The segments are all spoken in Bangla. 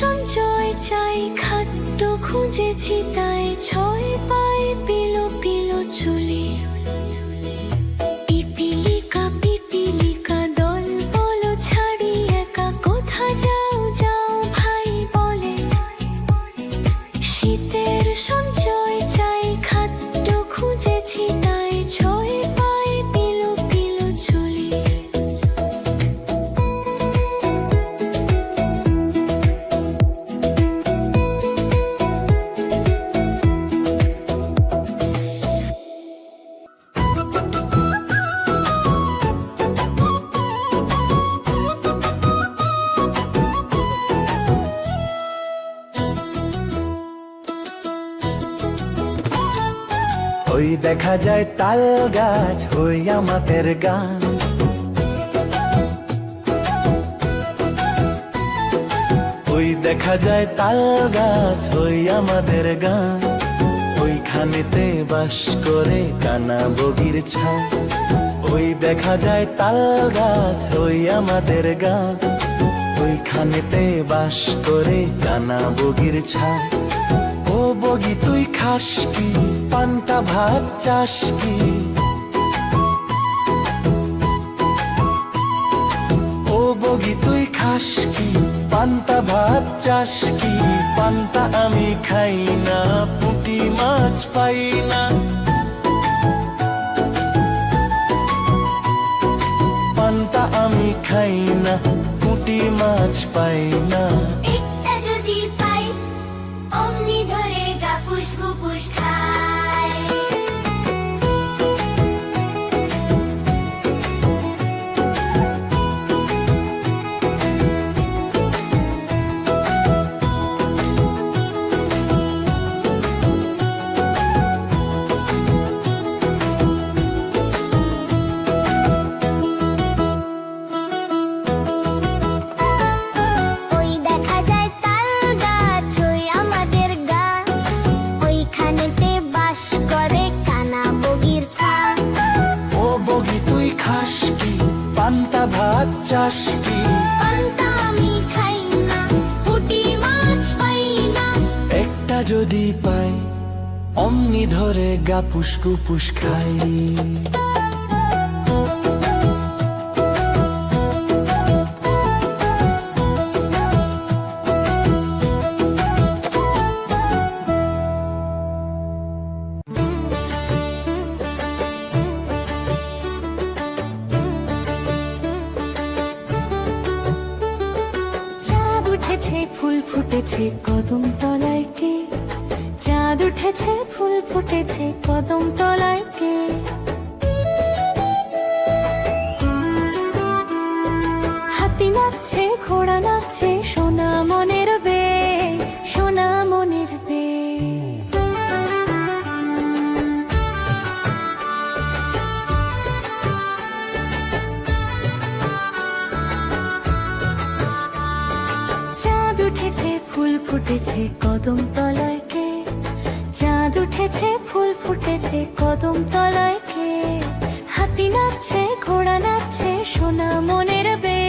সঞ্চয় চাই, খাদ্য খুঁজেছি তাই, ছয় পায়ে পিলো পিলো চলি। পিপিলিকা পিপিলিকা দল বলো ছাড়ি একা, কোথা যাও যাও ভাই বলে। শীতের সঞ্চয় চাই, খাদ্য খুঁজেছি তাই, ছয় পায়ে পিলো পিলো চলি। ওই দেখা যায় তাল গাছ, ওই আমাদের গান। ওই দেখা যায় তাল গাছ, ওই আমাদের গান। ওইখানেতে বাস করে কানা বগির ছাও। ওই দেখা যায় তাল গাছ, ওই আমাদের গান। ওইখানেতে বাস করে কানা বগির ছাও। ও বগি তুই খাস কি, পান্তা ভাত চাস কি? ও বগি তুই খাস কি, পান্তা ভাত চাস কি? পান্তা আমি খাই না, পুঁটি মাছ পাই না। পান্তা আমি খাই না, পুঁটি মাছ পাই না। একটা যদি পাই অমনি ধরে গাপুস গুপুস খায়। ওই দেখা যায় তাল গাছ, ওই আমাদের গান। ওইখানেতে বাস করে কানা বগির ছাও। ও বগি তুই খাস কি, পান্তা ভাত চাস কি? পান্তা আমি খাই না, পুঁটি মাছ পাই না। একটা যদি পাই অমনি ধরে গাপুস গুপুস খাই। চাঁদ উঠেছে ফুল ফুটেছে কদম তলায় কে? চাঁদ উঠেছে ফুল ফুটেছে কদম তলায় কে? হাতি নাচছে ঘোড়া নাচছে, সোনা মনের বে, সোনা মনের বে। চাঁদ উঠেছে ফুল ফুটেছে কদম তলায় কে? চাঁদ উঠেছে ফুল ফুটেছে কদম তলায় কে? হাতি নাচছে ঘোড়া নাচছে, সোনা মনের বে,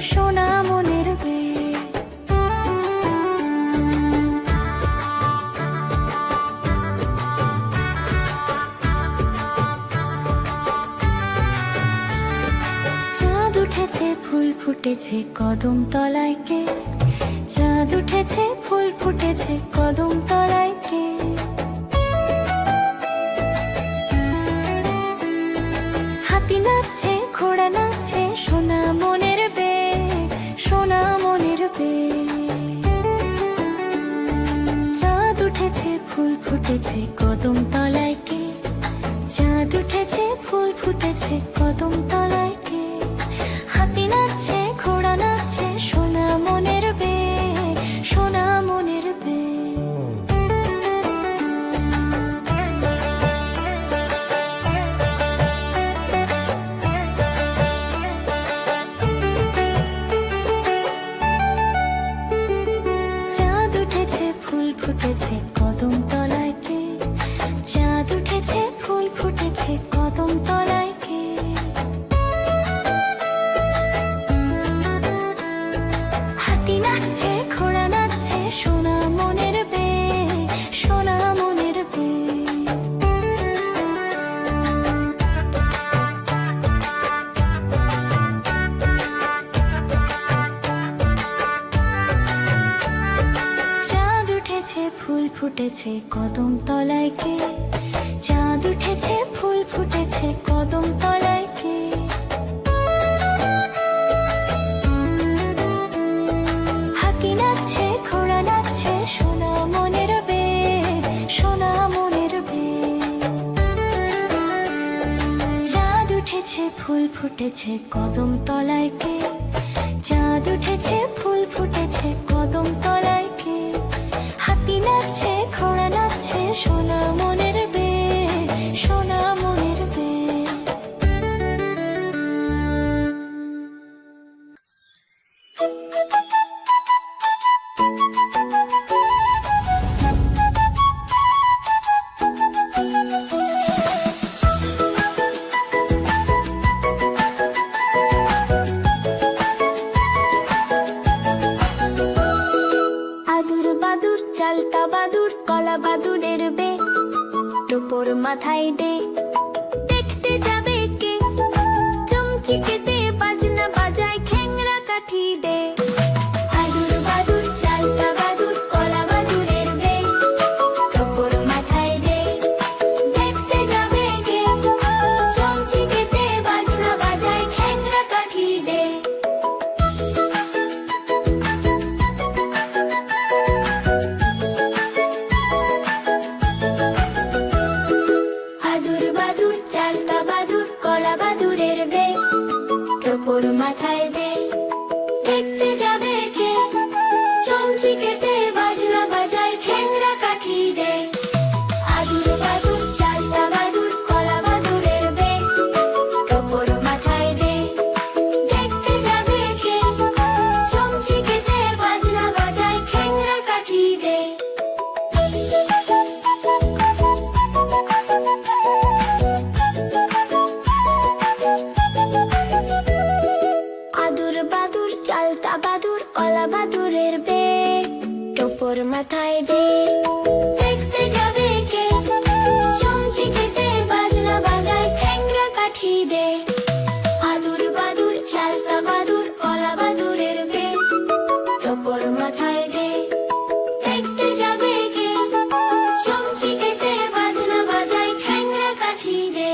সোনা মনের বে। চাঁদ উঠেছে ফুল ফুটেছে কদম তলায় কে? চাঁদ উঠেছে ফুল ফুটেছে কদম তলায় কে? হাতি নাচছে ঘোড়া নাচছে, সোনা মনের বে, সোনা মনের বে। চাঁদ উঠেছে ফুল ফুটেছে কদম তলায় কে? চাঁদ উঠেছে ফুল ফুটেছে কদম তলায় কে? হাতি নাচছে ঘোড়া নাচছে, সোনা মনের বে, সোনা মনের বে। চাঁদ উঠেছে ফুল ফুটেছে কদম তলায় কে? চাঁদ উঠেছে ফুল ফুটেছে কদম তলায় কে? হাতি নাচছে ঘোড়া সোনা মনের বে, সোনা মনের বে। চাঁদ উঠেছে ফুল ফুটেছে কদম তলায় কে, চাঁদ উঠেছে ফুল ফুটেছে কদম তলায় কে। হাতি নাচছে ঘোড়া নাচছে সোনা মনের বে, সোনা মনের বে। চাঁদ উঠেছে ফুল ফুটেছে কদম তলায় কে, চাঁদ উঠেছে ফুল ফুটেছে কদম তলায় কে। হাতি নাচছে ঘোড়া নাচছে সোনা মনের বে, সোনা মনের বে। আদুর বাদুর চালতা বাদুর কলা বাদুরের বে, টোপর মাথায় দে, দেখতে যাবে কে। চমচিকেতে বাজনা বাজায় খ্যাংরা কাঠি দে। আদুর বাদুর চালতা বাদুর কলা বাদুরের বে, টোপর মাথায় দে, দেখতে যাবে কে। চমচিকেতে বাজনা বাজায় খ্যাংরা কাঠি দে। আদুর বাদুর চালতা বাদুর কলা বাদুরের বে, টোপর মাথায় দে, দেখতে যাবে কে। চমচিকেতে বাজনা বাজায় খ্যাংরা কাঠি দে। আদুর বাদুর চালতা বাদুর কলা বাদুরের বে, টোপর মাথায় দে, দেখতে যাবে কে। চমচিকেতে বাজনা বাজায় খ্যাংরা কাঠি দে। আদুর বাদুর চালতা বাদুর কলা বাদুরের বে, টোপর মাথায় দে, দেখতে যাবে কে। চমচিকেতে বাজনা বাজায় খ্যাংরা কাঠি দে। আদুর বাদুর চালতা বাদুর কলা বাদুরের বে, টোপর মাথায় দে, দেখতে যাবে কে। চমচিকেতে বাজনা বাজায় খ্যাংরা কাঠি দে।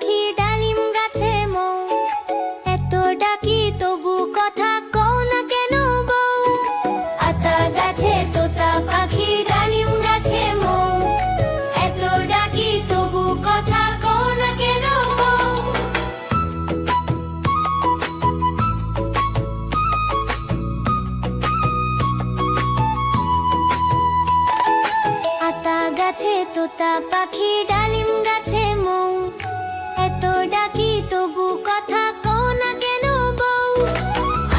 পাখি ডালিম গাছে মৌ, এত ডাকি তবু কথা কও না কেন বউ। আতা গাছে তোতা পাখি ডালিম গাছে মৌ, এত ডাকি তবু কথা কও না কেন বউ। আতা গাছে তোতা পাখি ডালিম গাছে মৌ, এত ডাকি তবু কথা কও না কেন বউ।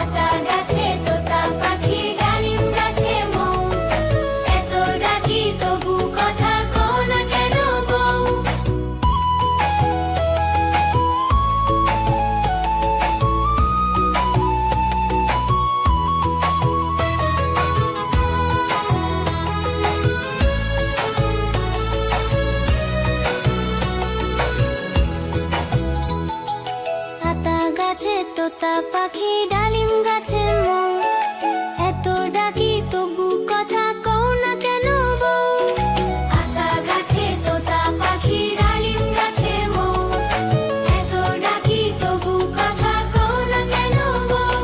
আতা গাছে তোতা পাখি ডালিম গাছে মৌ, এত ডাকি তবু কথা কও না কেন বউ। আতা গাছে তোতা পাখি ডালিম গাছে মৌ, এত ডাকি তবু কথা কও না কেন বউ। আতা গাছে তোতা পাখি ডালিম গাছে মৌ, এত ডাকি তবু কথা কও না কেন বউ।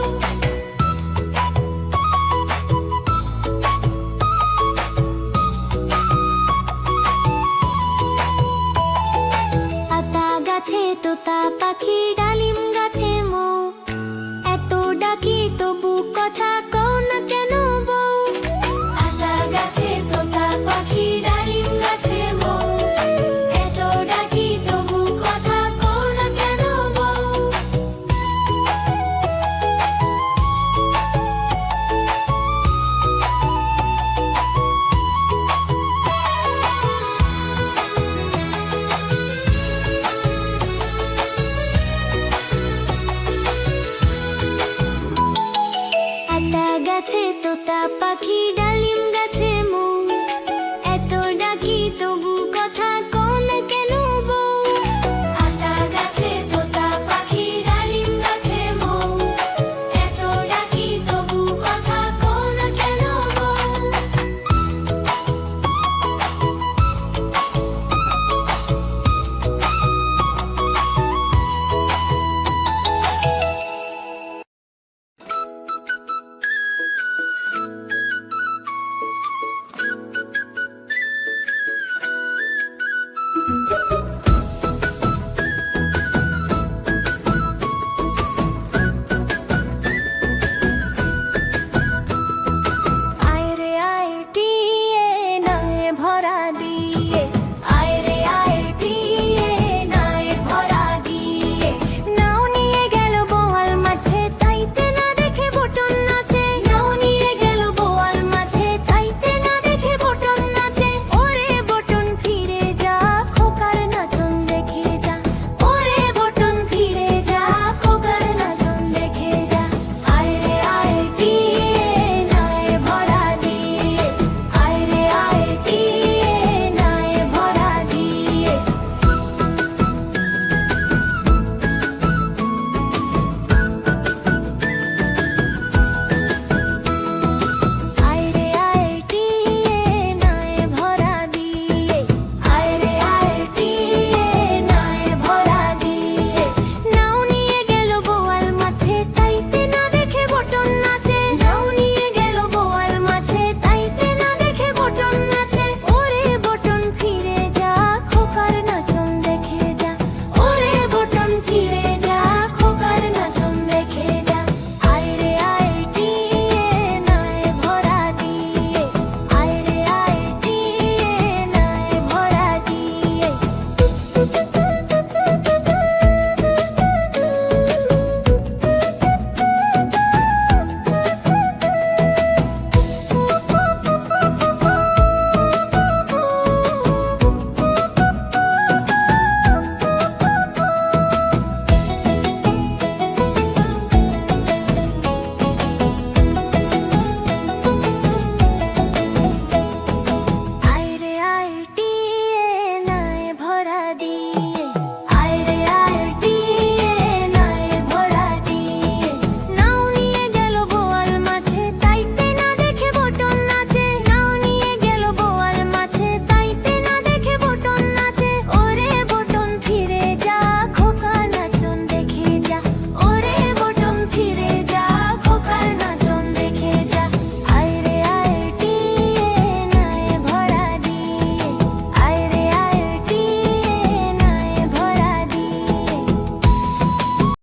আতা গাছে তোতা পাখি ডালিম গাছে মৌ, এত ডাকি তবু কথা কও না কেন বউ। আতা গাছে তোতা পাখি ডালিম গাছে মৌ, এত ডাকি তবু কথা কও না কেন বউ। আতা গাছে তোতা পাখি